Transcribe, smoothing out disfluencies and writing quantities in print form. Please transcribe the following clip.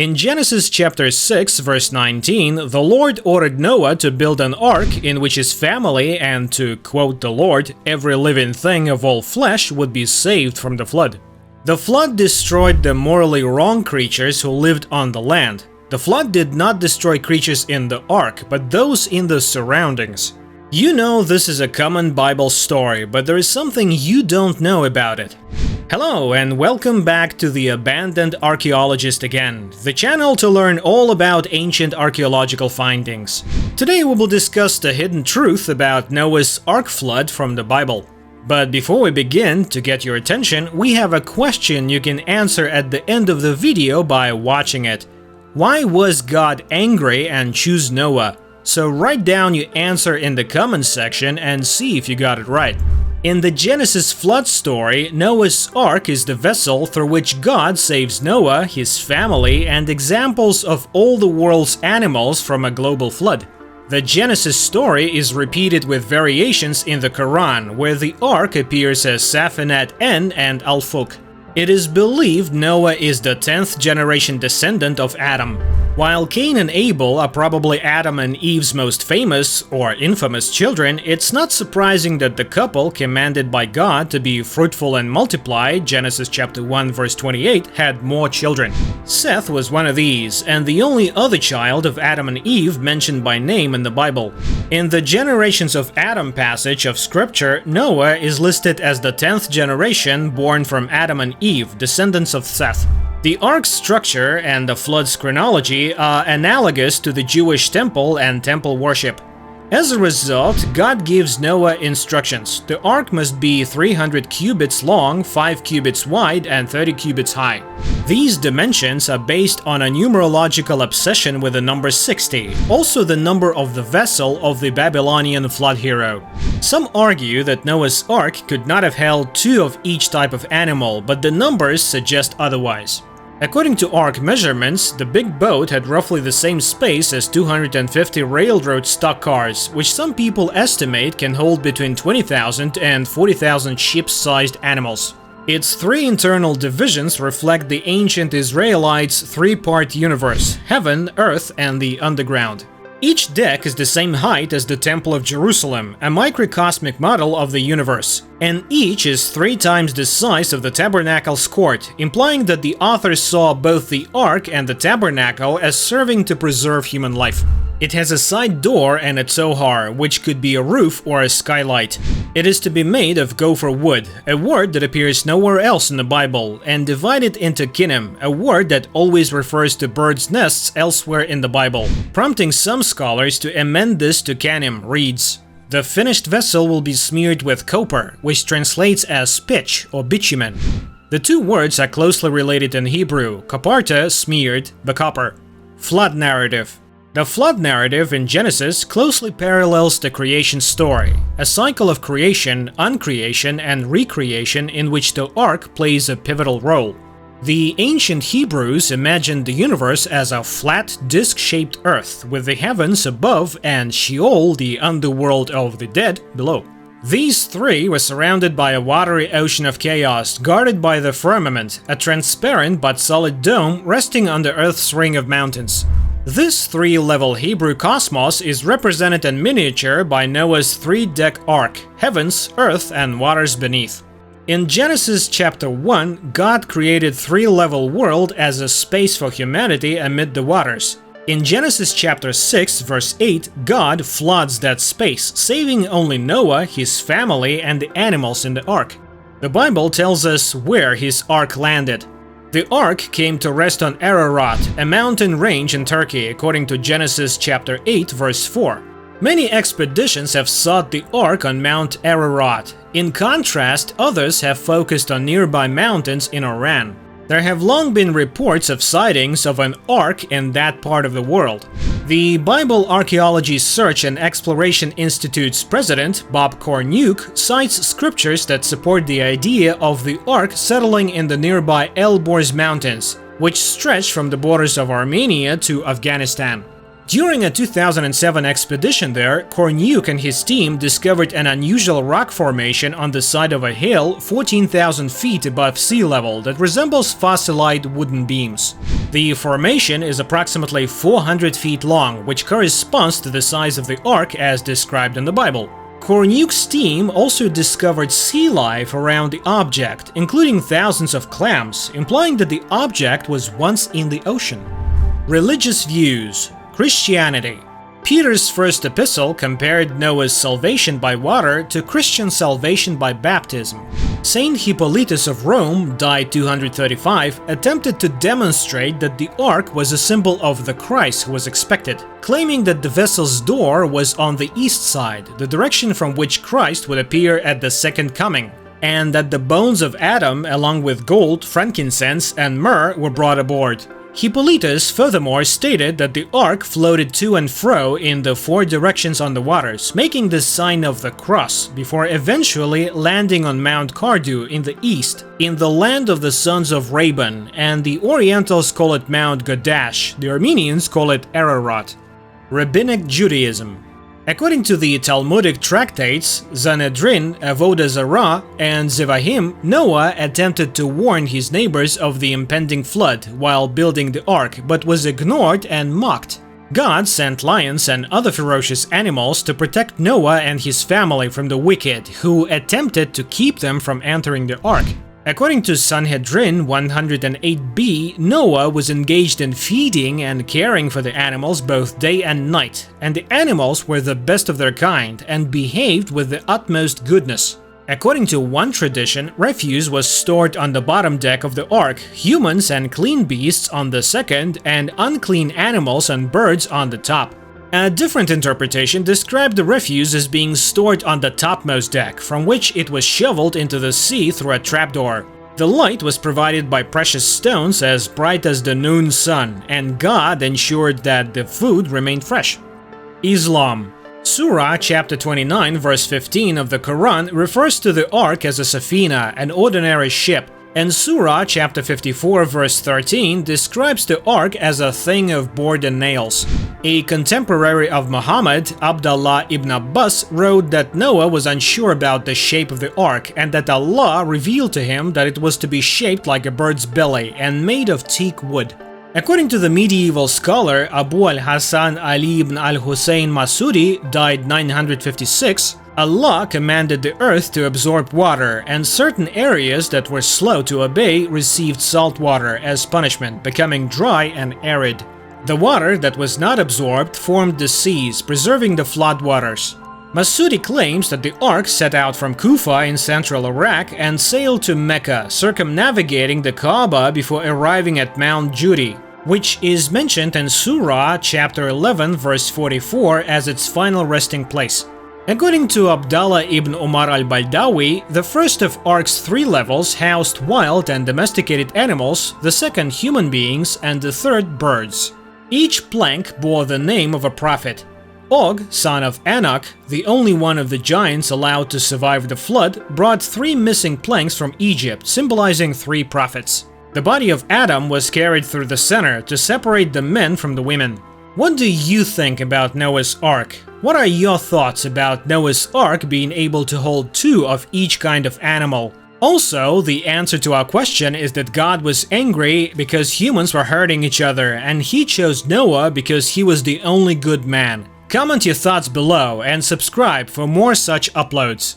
In Genesis chapter 6, verse 19, the Lord ordered Noah to build an ark in which his family and, to quote the Lord, every living thing of all flesh would be saved from the flood. The flood destroyed the morally wrong creatures who lived on the land. The flood did not destroy creatures in the ark, but those in the surroundings. You know this is a common Bible story, but there is something you don't know about it. Hello and welcome back to the Abandoned Archaeologist again, the channel to learn all about ancient archaeological findings. Today we will discuss the hidden truth about Noah's Ark flood from the Bible. But before we begin, to get your attention, we have a question you can answer at the end of the video by watching it. Why was God angry and choose Noah? So write down your answer in the comments section and see if you got it right. In the Genesis flood story, Noah's Ark is the vessel through which God saves Noah, his family, and examples of all the world's animals from a global flood. The Genesis story is repeated with variations in the Quran, where the Ark appears as Safinat N and Al-Fuk. It is believed Noah is the 10th generation descendant of Adam. While Cain and Abel are probably Adam and Eve's most famous or infamous children, it's not surprising that the couple, commanded by God to be fruitful and multiply, Genesis chapter 1 verse 28, had more children. Seth was one of these, and the only other child of Adam and Eve mentioned by name in the Bible. In the Generations of Adam passage of scripture, Noah is listed as the 10th generation born from Adam and Eve, descendants of Seth. The Ark's structure and the flood's chronology are analogous to the Jewish temple and temple worship. As a result, God gives Noah instructions. The Ark must be 300 cubits long, 5 cubits wide, and 30 cubits high. These dimensions are based on a numerological obsession with the number 60, also the number of the vessel of the Babylonian flood hero. Some argue that Noah's Ark could not have held 2 of each type of animal, but the numbers suggest otherwise. According to Ark measurements, the big boat had roughly the same space as 250 railroad stock cars, which some people estimate can hold between 20,000 and 40,000 ship-sized animals. Its 3 internal divisions reflect the ancient Israelites' 3-part universe: heaven, earth, and the underground. Each deck is the same height as the Temple of Jerusalem, a microcosmic model of the universe, and each is 3 times the size of the tabernacle's court, implying that the author saw both the Ark and the tabernacle as serving to preserve human life. It has a side door and a tohar, which could be a roof or a skylight. It is to be made of gopher wood, a word that appears nowhere else in the Bible, and divided into kinim, a word that always refers to birds' nests elsewhere in the Bible. Prompting some scholars to amend this to kanim reads, "The finished vessel will be smeared with copper, which translates as pitch or bitumen." The 2 words are closely related in Hebrew: kaparta, smeared, copper. Flood narrative. The flood narrative in Genesis closely parallels the creation story, a cycle of creation, uncreation, and recreation in which the Ark plays a pivotal role. The ancient Hebrews imagined the universe as a flat, disc-shaped earth, with the heavens above and Sheol, the underworld of the dead, below. These 3 were surrounded by a watery ocean of chaos, guarded by the firmament, a transparent but solid dome resting on the Earth's ring of mountains. This 3-level Hebrew cosmos is represented in miniature by Noah's 3-deck ark: heavens, earth, and waters beneath. In Genesis chapter 1, God created 3-level world as a space for humanity amid the waters. In Genesis chapter 6, verse 8, God floods that space, saving only Noah, his family, and the animals in the ark. The Bible tells us where his ark landed. The Ark came to rest on Ararat, a mountain range in Turkey, according to Genesis chapter 8, verse 4. Many expeditions have sought the Ark on Mount Ararat. In contrast, others have focused on nearby mountains in Iran. There have long been reports of sightings of an Ark in that part of the world. The Bible Archaeology Search and Exploration Institute's president, Bob Cornuke, cites scriptures that support the idea of the Ark settling in the nearby Elborz Mountains, which stretch from the borders of Armenia to Afghanistan. During a 2007 expedition there, Korniuk and his team discovered an unusual rock formation on the side of a hill 14,000 feet above sea level that resembles fossilized wooden beams. The formation is approximately 400 feet long, which corresponds to the size of the ark as described in the Bible. Korniuk's team also discovered sea life around the object, including thousands of clams, implying that the object was once in the ocean. Religious views. Christianity. Peter's first epistle compared Noah's salvation by water to Christian salvation by baptism. Saint Hippolytus of Rome, died 235, attempted to demonstrate that the ark was a symbol of the Christ who was expected, claiming that the vessel's door was on the east side, the direction from which Christ would appear at the second coming, and that the bones of Adam, along with gold, frankincense, and myrrh, were brought aboard. Hippolytus furthermore stated that the ark floated to and fro in the four directions on the waters, making the sign of the cross, before eventually landing on Mount Cardu in the east, in the land of the sons of Raban, and the Orientals call it Mount Gadash, the Armenians call it Ararat. Rabbinic Judaism. According to the Talmudic tractates Sanhedrin, Avodah Zarah, and Zevahim, Noah attempted to warn his neighbors of the impending flood while building the ark, but was ignored and mocked. God sent lions and other ferocious animals to protect Noah and his family from the wicked, who attempted to keep them from entering the ark. According to Sanhedrin 108b, Noah was engaged in feeding and caring for the animals both day and night, and the animals were the best of their kind and behaved with the utmost goodness. According to one tradition, refuse was stored on the bottom deck of the ark, humans and clean beasts on the second, and unclean animals and birds on the top. A different interpretation described the refuse as being stored on the topmost deck, from which it was shoveled into the sea through a trapdoor. The light was provided by precious stones as bright as the noon sun, and God ensured that the food remained fresh. Islam. Surah chapter 29 verse 15 of the Quran refers to the ark as a safina, an ordinary ship, and Surah chapter 54 verse 13 describes the ark as a thing of board and nails. A contemporary of Muhammad, Abdullah ibn Abbas, wrote that Noah was unsure about the shape of the ark and that Allah revealed to him that it was to be shaped like a bird's belly and made of teak wood. According to the medieval scholar Abu al-Hasan Ali ibn al-Hussein Masudi, died 956, Allah commanded the earth to absorb water, and certain areas that were slow to obey received salt water as punishment, becoming dry and arid. The water that was not absorbed formed the seas, preserving the floodwaters. Masudi claims that the ark set out from Kufa in central Iraq and sailed to Mecca, circumnavigating the Kaaba before arriving at Mount Judi, which is mentioned in Surah chapter 11 verse 44 as its final resting place. According to Abdallah ibn Umar al-Baldawi, the first of Ark's three levels housed wild and domesticated animals, the second human beings, and the third birds. Each plank bore the name of a prophet. Og, son of Anak, the only one of the giants allowed to survive the flood, brought three missing planks from Egypt, symbolizing three prophets. The body of Adam was carried through the center to separate the men from the women. What do you think about Noah's Ark? What are your thoughts about Noah's Ark being able to hold two of each kind of animal? Also, the answer to our question is that God was angry because humans were hurting each other, and he chose Noah because he was the only good man. Comment your thoughts below and subscribe for more such uploads.